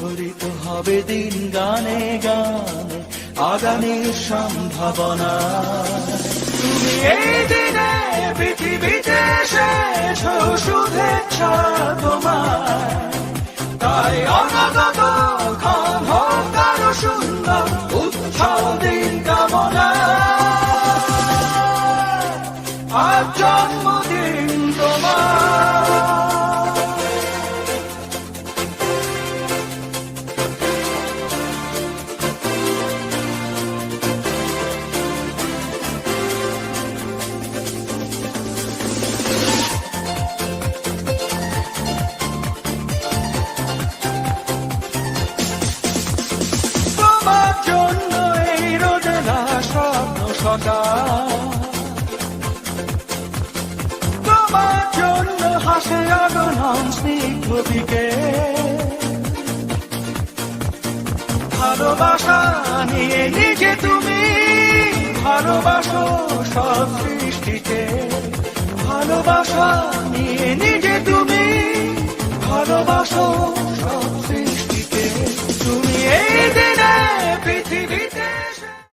মুখরিত হবে দিন গানে গানে আগামীর সম্ভাবনা। তুমি এই দিনে পৃথিবীতে এসেছ শুভেচ্ছা তোমার, তাই অনাগত ক্ষণ হোক আরো সুন্দর উৎসব দিন কামনা। আজ জন্মদিন তোমার। তোমার জন্য এই রোদেলা স্বপ্ন সকাল, তোমার জন্য হাসে আগমন স্নিগ্ধ বিকেল। ভালোবাসা নিয়ে নিজে তুমি ভালোবাসো সব সৃষ্টিকে, ভালোবাসা নিয়ে নিজে তুমি ভালোবাসো